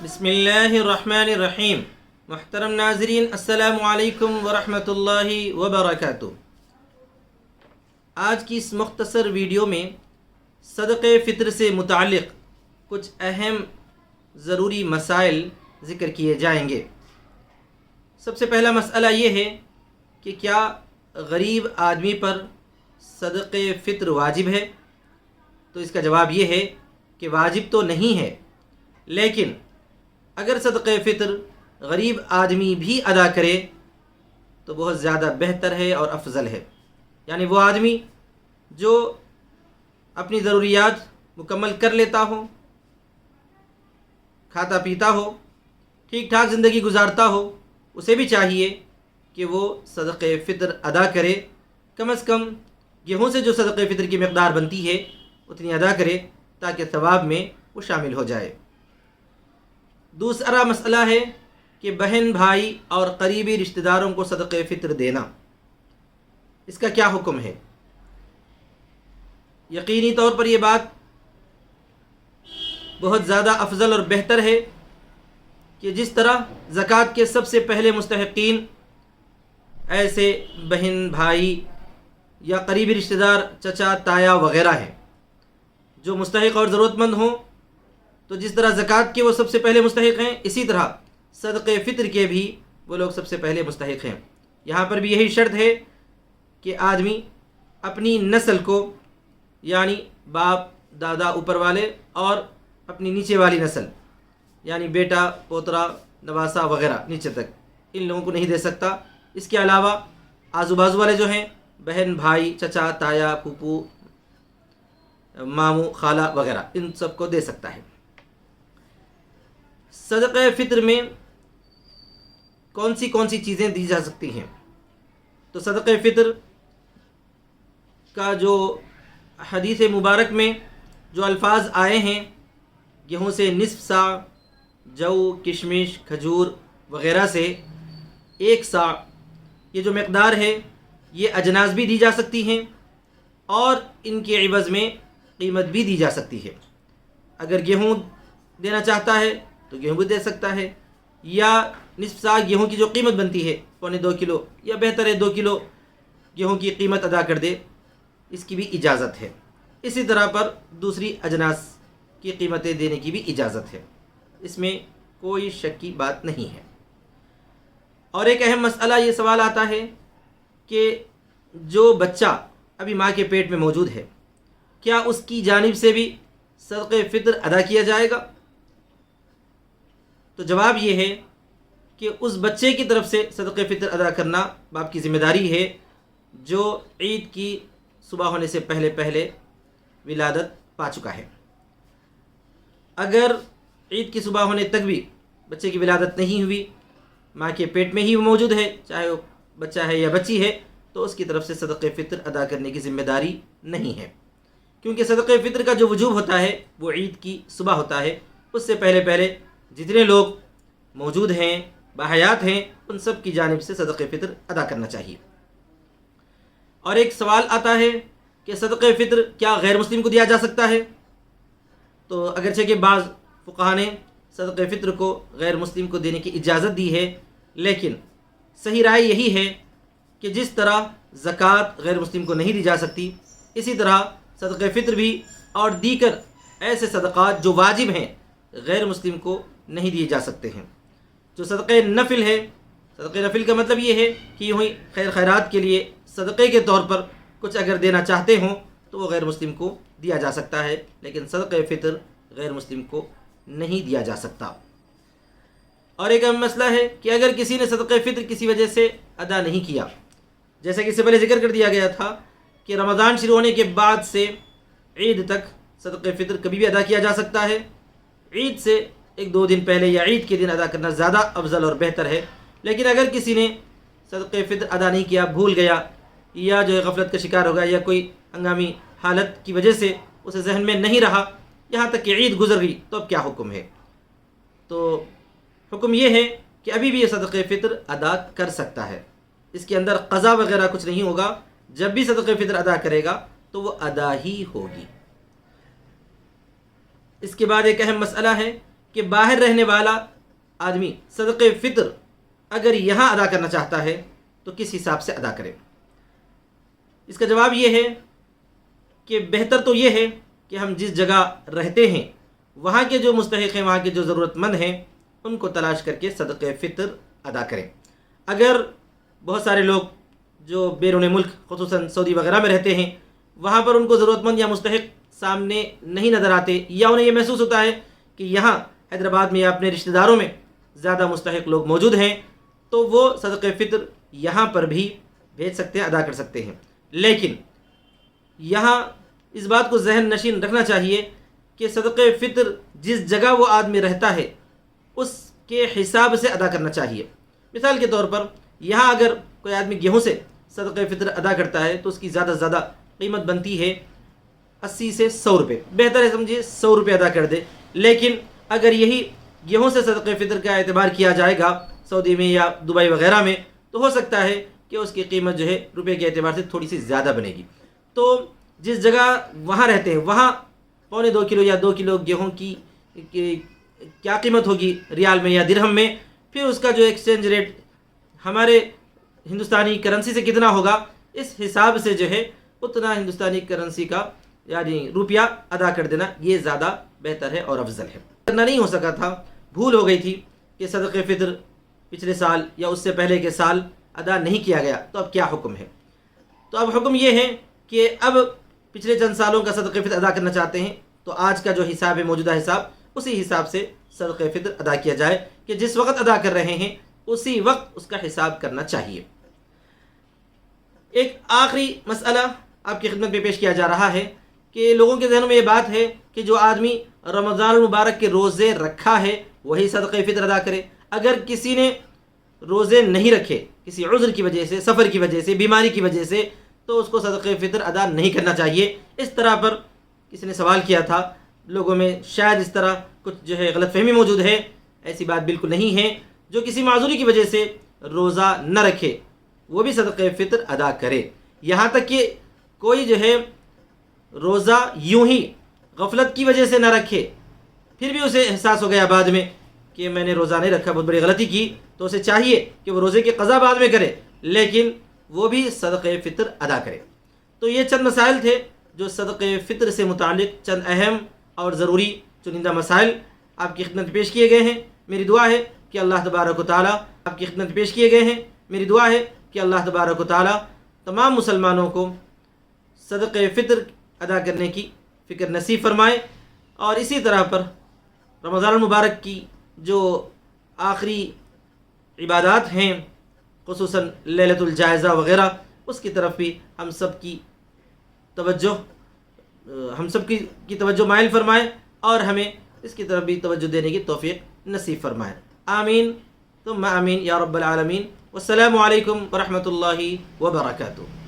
بسم اللہ الرحمن الرحیم۔ محترم ناظرین، السلام علیکم ورحمۃ اللہ وبرکاتہ۔ آج کی اس مختصر ویڈیو میں صدقہ فطر سے متعلق کچھ اہم ضروری مسائل ذکر کیے جائیں گے۔ سب سے پہلا مسئلہ یہ ہے کہ کیا غریب آدمی پر صدقہ فطر واجب ہے؟ تو اس کا جواب یہ ہے کہ واجب تو نہیں ہے، لیکن اگر صدقہ فطر غریب آدمی بھی ادا کرے تو بہت زیادہ بہتر ہے اور افضل ہے۔ یعنی وہ آدمی جو اپنی ضروریات مکمل کر لیتا ہو، کھاتا پیتا ہو، ٹھیک ٹھاک زندگی گزارتا ہو، اسے بھی چاہیے کہ وہ صدقہ فطر ادا کرے۔ کم از کم گیہوں سے جو صدقہ فطر کی مقدار بنتی ہے اتنی ادا کرے تاکہ ثواب میں وہ شامل ہو جائے۔ دوسرا مسئلہ ہے کہ بہن بھائی اور قریبی رشتہ داروں کو صدقہ فطر دینا، اس کا کیا حکم ہے؟ یقینی طور پر یہ بات بہت زیادہ افضل اور بہتر ہے کہ جس طرح زکوٰۃ کے سب سے پہلے مستحقین ایسے بہن بھائی یا قریبی رشتہ دار چچا تایا وغیرہ ہیں جو مستحق اور ضرورت مند ہوں، تو جس طرح زکوٰۃ کے وہ سب سے پہلے مستحق ہیں، اسی طرح صدقہ فطر کے بھی وہ لوگ سب سے پہلے مستحق ہیں۔ یہاں پر بھی یہی شرط ہے کہ آدمی اپنی نسل کو، یعنی باپ دادا اوپر والے اور اپنی نیچے والی نسل، یعنی بیٹا پوترا نواسا وغیرہ نیچے تک، ان لوگوں کو نہیں دے سکتا۔ اس کے علاوہ آزو بازو والے جو ہیں، بہن بھائی چچا تایا پھوپھو ماموں خالہ وغیرہ، ان سب کو دے سکتا ہے۔ صدقہ فطر میں کون سی چیزیں دی جا سکتی ہیں؟ تو صدقہ فطر کا جو حدیث مبارک میں جو الفاظ آئے ہیں، گیہوں سے نصف سا، جو کشمش کھجور وغیرہ سے 1 سا، یہ جو مقدار ہے یہ اجناس بھی دی جا سکتی ہیں اور ان کے عوض میں قیمت بھی دی جا سکتی ہے۔ اگر گیہوں دینا چاہتا ہے تو گیہوں بھی دے سکتا ہے، یا نصف سا گیہوں کی جو قیمت بنتی ہے 1.25 کلو، یا بہتر ہے 2 کلو گیہوں کی قیمت ادا کر دے، اس کی بھی اجازت ہے۔ اسی طرح پر دوسری اجناس کی قیمتیں دینے کی بھی اجازت ہے، اس میں کوئی شک کی بات نہیں ہے۔ اور ایک اہم مسئلہ یہ سوال آتا ہے کہ جو بچہ ابھی ماں کے پیٹ میں موجود ہے، کیا اس کی جانب سے بھی صدقہ فطر ادا کیا جائے گا؟ تو جواب یہ ہے کہ اس بچے کی طرف سے صدقہ فطر ادا کرنا باپ کی ذمہ داری ہے جو عید کی صبح ہونے سے پہلے ولادت پا چکا ہے۔ اگر عید کی صبح ہونے تک بھی بچے کی ولادت نہیں ہوئی، ماں کے پیٹ میں ہی وہ موجود ہے، چاہے وہ بچہ ہے یا بچی ہے، تو اس کی طرف سے صدقہ فطر ادا کرنے کی ذمہ داری نہیں ہے، کیونکہ صدقہ فطر کا جو وجوب ہوتا ہے وہ عید کی صبح ہوتا ہے۔ اس سے پہلے جتنے لوگ موجود ہیں، باحیات ہیں، ان سب کی جانب سے صدقہ فطر ادا کرنا چاہیے۔ اور ایک سوال آتا ہے کہ صدقہ فطر کیا غیر مسلم کو دیا جا سکتا ہے؟ تو اگرچہ کہ بعض فقہا نے صدقہ فطر کو غیر مسلم کو دینے کی اجازت دی ہے، لیکن صحیح رائے یہی ہے کہ جس طرح زکوٰۃ غیر مسلم کو نہیں دی جا سکتی، اسی طرح صدقہ فطر بھی اور دیگر ایسے صدقات جو واجب ہیں غیر مسلم کو نہیں دیے جا سکتے ہیں۔ جو صدقہ نفل ہے، صدقہ نفل کا مطلب یہ ہے کہ یوں ہی خیر خیرات کے لیے صدقے کے طور پر کچھ اگر دینا چاہتے ہوں تو وہ غیر مسلم کو دیا جا سکتا ہے، لیکن صدقہ فطر غیر مسلم کو نہیں دیا جا سکتا۔ اور ایک اہم مسئلہ ہے کہ اگر کسی نے صدقہ فطر کسی وجہ سے ادا نہیں کیا، جیسا کہ اس سے پہلے ذکر کر دیا گیا تھا کہ رمضان شروع ہونے کے بعد سے عید تک صدقہ فطر کبھی بھی ادا کیا جا سکتا ہے۔ عید سے 1-2 دن پہلے یا عید کے دن ادا کرنا زیادہ افضل اور بہتر ہے، لیکن اگر کسی نے صدقہ فطر ادا نہیں کیا، بھول گیا، یا جو ہے غفلت کا شکار ہو گیا، یا کوئی ہنگامی حالت کی وجہ سے اسے ذہن میں نہیں رہا، یہاں تک کہ عید گزر گئی، تو اب کیا حکم ہے؟ تو حکم یہ ہے کہ ابھی بھی یہ صدقہ فطر ادا کر سکتا ہے، اس کے اندر قضا وغیرہ کچھ نہیں ہوگا، جب بھی صدقہ فطر ادا کرے گا تو وہ ادا ہی ہوگی۔ اس کے بعد ایک اہم مسئلہ ہے کہ باہر رہنے والا آدمی صدقہ فطر اگر یہاں ادا کرنا چاہتا ہے تو کس حساب سے ادا کرے؟ اس کا جواب یہ ہے کہ بہتر تو یہ ہے کہ ہم جس جگہ رہتے ہیں وہاں کے جو مستحق ہیں، وہاں کے جو ضرورت مند ہیں، ان کو تلاش کر کے صدقہ فطر ادا کریں۔ اگر بہت سارے لوگ جو بیرون ملک خصوصاً سعودی وغیرہ میں رہتے ہیں، وہاں پر ان کو ضرورت مند یا مستحق سامنے نہیں نظر آتے، یا انہیں یہ محسوس ہوتا ہے کہ یہاں حیدرآباد میں یا اپنے رشتہ داروں میں زیادہ مستحق لوگ موجود ہیں، تو وہ صدقہ فطر یہاں پر بھی بھیج سکتے ہیں، ادا کر سکتے ہیں۔ لیکن یہاں اس بات کو ذہن نشین رکھنا چاہیے کہ صدقہ فطر جس جگہ وہ آدمی رہتا ہے اس کے حساب سے ادا کرنا چاہیے۔ مثال کے طور پر یہاں اگر کوئی آدمی گیہوں سے صدقہ فطر ادا کرتا ہے تو اس کی زیادہ سے زیادہ قیمت بنتی ہے 80 سے 100 روپے، بہتر ہے سمجھیے 100 روپے ادا کر دے۔ لیکن اگر یہی گیہوں سے صدقہ فطر کا اعتبار کیا جائے گا سعودی میں یا دبئی وغیرہ میں، تو ہو سکتا ہے کہ اس کی قیمت جو ہے روپے کے اعتبار سے تھوڑی سی زیادہ بنے گی۔ تو جس جگہ وہاں رہتے ہیں وہاں 1.25 کلو یا 2 کلو گیہوں کی کیا قیمت ہوگی ریال میں یا درہم میں، پھر اس کا جو ایکسچینج ریٹ ہمارے ہندوستانی کرنسی سے کتنا ہوگا، اس حساب سے جو ہے اتنا ہندوستانی کرنسی کا یعنی روپیہ ادا کر دینا یہ زیادہ بہتر ہے اور افضل ہے۔ کرنا نہیں ہو سکا تھا، بھول ہو گئی تھی کہ صدقہ فطر پچھلے سال یا اس سے پہلے کے سال ادا نہیں کیا گیا، تو اب کیا حکم ہے؟ تو اب حکم یہ ہے کہ اب پچھلے چند سالوں کا صدقہ فطر ادا کرنا چاہتے ہیں تو آج کا جو حساب ہے، موجودہ حساب، اسی حساب سے صدقہ فطر ادا کیا جائے کہ جس وقت ادا کر رہے ہیں اسی وقت اس کا حساب کرنا چاہیے۔ ایک آخری مسئلہ آپ کی خدمت میں پیش کیا جا رہا ہے کہ لوگوں کے ذہنوں میں یہ بات ہے کہ جو آدمی رمضان المبارک کے روزے رکھا ہے وہی صدقہ فطر ادا کرے، اگر کسی نے روزے نہیں رکھے کسی عذر کی وجہ سے، سفر کی وجہ سے، بیماری کی وجہ سے، تو اس کو صدقہ فطر ادا نہیں کرنا چاہیے۔ اس طرح پر کسی نے سوال کیا تھا، لوگوں میں شاید اس طرح کچھ جو ہے غلط فہمی موجود ہے، ایسی بات بالکل نہیں ہے۔ جو کسی معذوری کی وجہ سے روزہ نہ رکھے وہ بھی صدقہ فطر ادا کرے، یہاں تک کہ کوئی جو ہے روزہ یوں ہی غفلت کی وجہ سے نہ رکھے، پھر بھی اسے احساس ہو گیا بعد میں کہ میں نے روزہ نہیں رکھا، بہت بڑی غلطی کی، تو اسے چاہیے کہ وہ روزے کی قضا بعد میں کرے، لیکن وہ بھی صدقہ فطر ادا کرے۔ تو یہ چند مسائل تھے جو صدقہ فطر سے متعلق چند اہم اور ضروری چنندہ مسائل آپ کی خدمت پیش کیے گئے ہیں۔ میری دعا ہے کہ اللہ تبارک و تعالیٰ آپ کی خدمت پیش کیے گئے ہیں میری دعا ہے کہ اللہ تبارک و تعالیٰ تمام مسلمانوں کو صدقہ فطر ادا کرنے کی فکر نصیب فرمائے، اور اسی طرح پر رمضان المبارک کی جو آخری عبادات ہیں خصوصاً لیلۃ الجائزہ وغیرہ، اس کی طرف بھی ہم سب کی توجہ مائل فرمائے اور ہمیں اس کی طرف بھی توجہ دینے کی توفیق نصیب فرمائے۔ آمین ثم آمین یا رب العالمین۔ والسلام علیکم ورحمۃ اللہ وبرکاتہ۔